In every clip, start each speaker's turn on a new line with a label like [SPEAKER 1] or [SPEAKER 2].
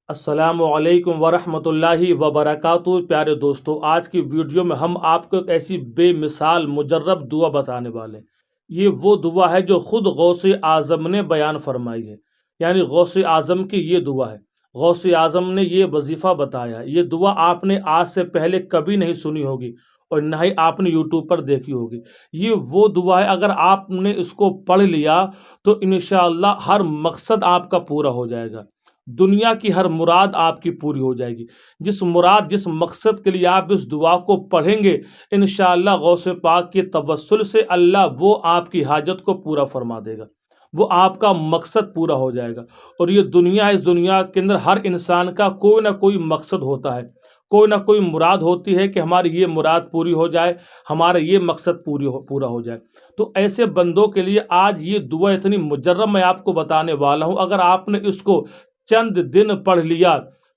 [SPEAKER 1] السلام علیکم ورحمۃ اللہ وبرکاتہ۔ پیارے دوستو، آج کی ویڈیو میں ہم آپ کو ایک ایسی بے مثال مجرب دعا بتانے والے ہیں۔ یہ وہ دعا ہے جو خود غوث اعظم نے بیان فرمائی ہے، یعنی غوث اعظم کی یہ دعا ہے۔ غوث اعظم نے یہ وظیفہ بتایا ہے۔ یہ دعا آپ نے آج سے پہلے کبھی نہیں سنی ہوگی اور نہ ہی آپ نے یوٹیوب پر دیکھی ہوگی۔ یہ وہ دعا ہے، اگر آپ نے اس کو پڑھ لیا تو انشاءاللہ ہر مقصد آپ کا پورا ہو جائے گا۔ دنیا کی ہر مراد آپ کی پوری ہو جائے گی۔ جس مقصد کے لیے آپ اس دعا کو پڑھیں گے، انشاءاللہ غوث پاک کے توسل سے اللہ وہ آپ کی حاجت کو پورا فرما دے گا، وہ آپ کا مقصد پورا ہو جائے گا۔ اور یہ دنیا، اس دنیا کے اندر ہر انسان کا کوئی نہ کوئی مقصد ہوتا ہے، کوئی نہ کوئی مراد ہوتی ہے کہ ہماری یہ مراد پوری ہو جائے، ہمارا یہ مقصد پورا ہو جائے۔ تو ایسے بندوں کے لیے آج یہ دعا اتنی مجرب میں آپ کو بتانے والا ہوں۔ اگر آپ نے اس کو چند دن پڑھ لیا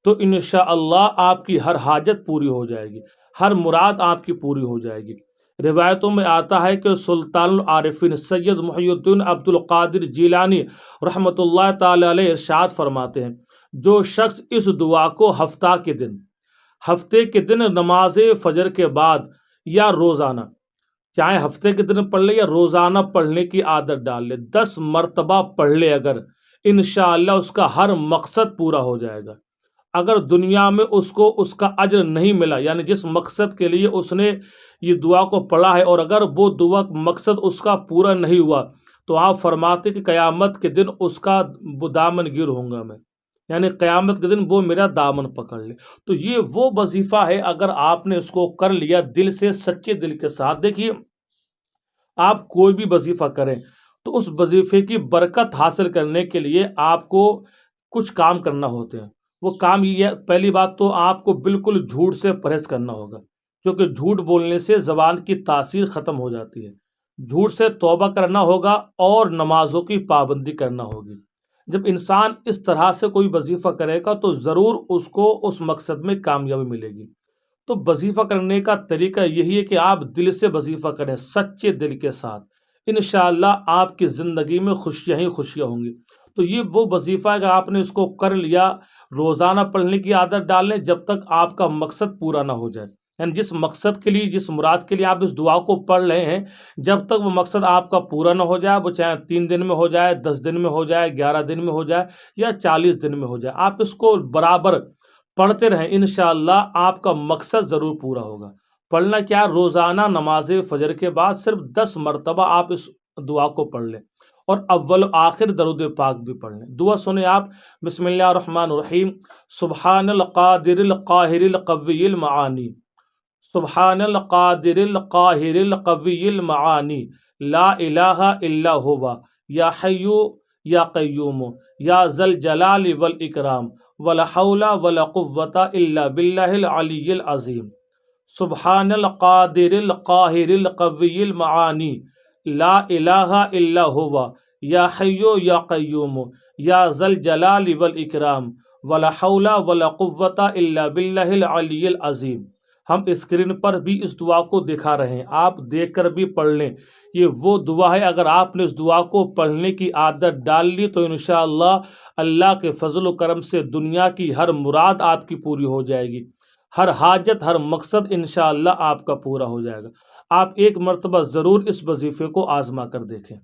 [SPEAKER 1] تو انشاءاللہ آپ کی ہر حاجت پوری ہو جائے گی، ہر مراد آپ کی پوری ہو جائے گی۔ روایتوں میں آتا ہے کہ سلطان العارفین سید محی الدین عبد القادر جیلانی رحمۃ اللہ تعالی علیہ ارشاد فرماتے ہیں، جو شخص اس دعا کو ہفتے کے دن نماز فجر کے بعد یا روزانہ، چاہے ہفتے کے دن پڑھ لے یا روزانہ پڑھنے کی عادت ڈال لے، 10 مرتبہ پڑھ لے، اگر انشاءاللہ اس کا ہر مقصد پورا ہو جائے گا۔ اگر دنیا میں اس کو اس کا اجر نہیں ملا، یعنی جس مقصد کے لیے اس نے یہ دعا کو پڑھا ہے، اور اگر وہ دعا مقصد اس کا پورا نہیں ہوا، تو آپ فرماتے کہ قیامت کے دن اس کا دامن گیر ہوں گا میں، یعنی قیامت کے دن وہ میرا دامن پکڑ لے۔ تو یہ وہ وظیفہ ہے، اگر آپ نے اس کو کر لیا دل سے، سچے دل کے ساتھ۔ دیکھیے، آپ کوئی بھی وظیفہ کریں تو اس وظیفے کی برکت حاصل کرنے کے لیے آپ کو کچھ کام کرنا ہوتے ہیں۔ وہ کام یہ ہے، پہلی بات تو آپ کو بالکل جھوٹ سے پرہیز کرنا ہوگا، کیونکہ جھوٹ بولنے سے زبان کی تاثیر ختم ہو جاتی ہے۔ جھوٹ سے توبہ کرنا ہوگا اور نمازوں کی پابندی کرنا ہوگی۔ جب انسان اس طرح سے کوئی وظیفہ کرے گا تو ضرور اس کو اس مقصد میں کامیابی ملے گی۔ تو وظیفہ کرنے کا طریقہ یہی ہے کہ آپ دل سے وظیفہ کریں، سچے دل کے ساتھ۔ انشاءاللہ آپ کی زندگی میں خوشیاں ہی خوشیاں ہوں گی۔ تو یہ وہ وظیفہ ہے کہ آپ نے اس کو کر لیا، روزانہ پڑھنے کی عادت ڈال لیں جب تک آپ کا مقصد پورا نہ ہو جائے۔ یعنی جس مقصد کے لیے، جس مراد کے لیے آپ اس دعا کو پڑھ رہے ہیں، جب تک وہ مقصد آپ کا پورا نہ ہو جائے، وہ چاہے 3 دن میں ہو جائے، 10 دن میں ہو جائے، 11 دن میں ہو جائے یا 40 دن میں ہو جائے، آپ اس کو برابر پڑھتے رہیں، انشاءاللہ آپ کا مقصد ضرور پورا ہوگا۔ پڑھنا کیا؟ روزانہ نماز فجر کے بعد صرف 10 مرتبہ آپ اس دعا کو پڑھ لیں، اور اول و آخر درود پاک بھی پڑھ لیں۔ دعا سنیں آپ، بسم اللہ الرحمن الرحیم۔ سبحان القادر القاہر القوی المعانی، سبحان القادر القاہر القوی المعانی، لا الہ الا ہوا، یا حی یا قیوم، یا ذا الجلال والاکرام، ولا حول ولا قوۃ الا باللہ العلی العظیم۔ سبحان القادر القاہر القوی المعانی، لا الہ الا ہوا، یا حی یا قیوم، یا ذا الجلال والاکرام، ولا حول ولا قوۃ الا باللہ العلی العظیم۔ ہم اسکرین پر بھی اس دعا کو دکھا رہے ہیں، آپ دیکھ کر بھی پڑھ لیں۔ یہ وہ دعا ہے، اگر آپ نے اس دعا کو پڑھنے کی عادت ڈال لی تو انشاءاللہ اللہ کے فضل و کرم سے دنیا کی ہر مراد آپ کی پوری ہو جائے گی، ہر حاجت، ہر مقصد انشاءاللہ آپ کا پورا ہو جائے گا۔ آپ ایک مرتبہ ضرور اس وظیفے کو آزما کر دیکھیں۔